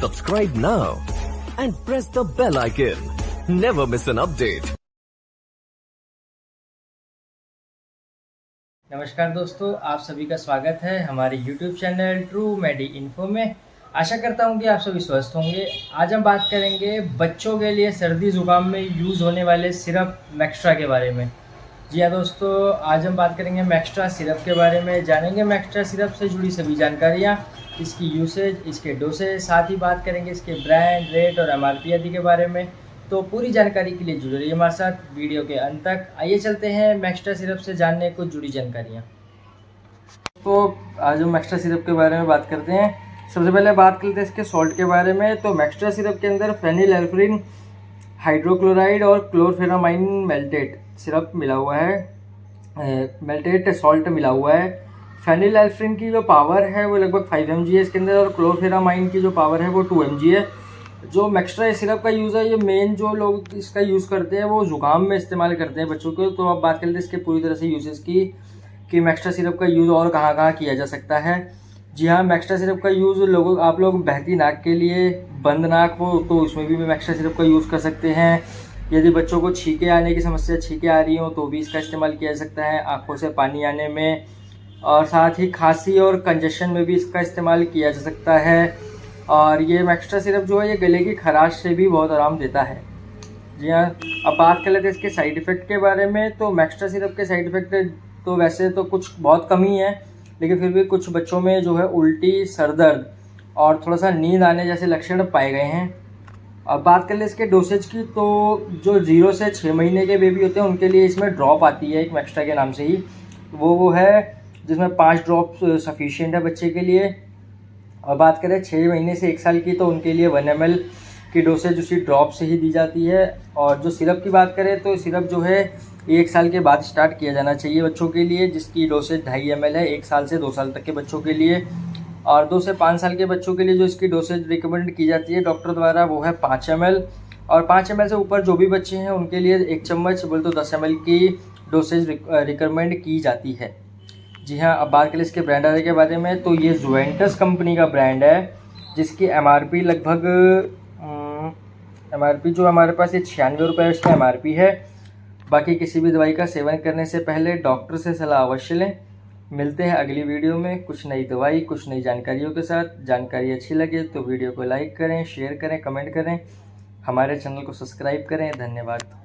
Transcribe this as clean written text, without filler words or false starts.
Subscribe now and press the bell icon. Never miss an update. नमस्कार दोस्तों, आप सभी का स्वागत है हमारे YouTube चैनल ट्रू मेडी इन्फो में। आशा करता हूँ कि आप सभी स्वस्थ होंगे। आज हम बात करेंगे बच्चों के लिए सर्दी ज़ुकाम में यूज़ होने वाले सिरप मैक्स्ट्रा के बारे में। जी हाँ दोस्तों, आज हम बात करेंगे मैक्स्ट्रा सिरप के बारे में, जानेंगे मैक्स्ट्रा सिरप से जुड़ी सभी जानकारियाँ, इसकी यूसेज, इसके डोसेज, साथ ही बात करेंगे इसके ब्रांड, रेट और MRP आदि के बारे में। तो पूरी जानकारी के लिए जुड़े रहिए हमारे साथ वीडियो के अंत तक। आइए चलते हैं मैक्स्ट्रा सिरप से जानने को जुड़ी जानकारियाँ। तो आज हम मैक्स्ट्रा सिरप के बारे में बात करते हैं। सबसे पहले बात करते हैं इसके सॉल्ट के बारे में। तो मैक्स्ट्रा सिरप के अंदर फेनिलएल्फ्रिन हाइड्रोक्लोराइड और क्लोरफेनामाइन मेल्टेट सिरप मिला हुआ है, मेल्टेट सॉल्ट मिला हुआ है। फेनिलएल्फ्रिन की जो पावर है वो लगभग 5 mg है इसके अंदर, और क्लोरफेनामाइन की जो पावर है वो 2 mg है। जो मैक्स्ट्रा सिरप का यूज़ है, ये मेन जो लोग इसका यूज़ करते हैं वो ज़ुकाम में इस्तेमाल करते हैं बच्चों को। तो अब बात करते हैं इसके पूरी तरह से यूजेस की कि मैक्स्ट्रा सिरप का यूज़ और कहाँ कहाँ किया जा सकता है। जी हाँ, मैक्स्ट्रा सिरप का यूज़ आप लोग बहती नाक के लिए, बंद नाक हो तो उसमें भी मैक्स्ट्रा सिरप का यूज़ कर सकते हैं। यदि बच्चों को छींके आने की समस्या, छींके आ रही हो तो भी इसका इस्तेमाल किया जा सकता है, आँखों से पानी आने में, और साथ ही खांसी और कंजेशन में भी इसका इस्तेमाल किया जा सकता है। और ये मैक्स्ट्रा सिरप जो है ये गले की खराश से भी बहुत आराम देता है। जी हाँ, अब बात कर लेते हैं इसके साइड इफ़ेक्ट के बारे में। तो मैक्स्ट्रा सिरप के साइड इफ़ेक्ट तो वैसे तो कुछ बहुत कम ही है, लेकिन फिर भी कुछ बच्चों में जो है उल्टी, सर दर्द और थोड़ा सा नींद आने जैसे लक्षण पाए गए हैं। अब बात कर ले इसके डोसेज की, तो जो 0 से 6 महीने के बेबी होते हैं उनके लिए इसमें ड्रॉप आती है एक मैक्स्ट्रा के नाम से ही, वो है जिसमें 5 ड्रॉप सफिशिएंट है बच्चे के लिए। और बात करें 6 महीने से 1 साल की, तो उनके लिए 1 ml की डोसेज उसी ड्रॉप से ही दी जाती है। और जो सिरप की बात करें तो सिरप जो है 1 साल के बाद स्टार्ट किया जाना चाहिए बच्चों के लिए, जिसकी डोसेज 2.5 ml है 1 साल से 2 साल तक के बच्चों के लिए। और 2 से 5 साल के बच्चों के लिए जो इसकी डोसेज रिकमेंड की जाती है डॉक्टर द्वारा वो है 5 ml। और 5 ml से ऊपर जो भी बच्चे हैं उनके लिए 1 चम्मच बोले तो 10 ml की डोसेज रिकमेंड की जाती है। जी हाँ, अब बात करें इसके ब्रांड आने के बारे में, तो ये जुवेंटस कंपनी का ब्रांड है, जिसकी MRP लगभग MRP जो हमारे पास ये 96 रुपये इसमें MRP है। बाकी किसी भी दवाई का सेवन करने से पहले डॉक्टर से सलाह अवश्य लें। मिलते हैं अगली वीडियो में कुछ नई दवाई, कुछ नई जानकारियों के साथ। जानकारी अच्छी लगे तो वीडियो को लाइक करें, शेयर करें, कमेंट करें, हमारे चैनल को सब्सक्राइब करें। धन्यवाद।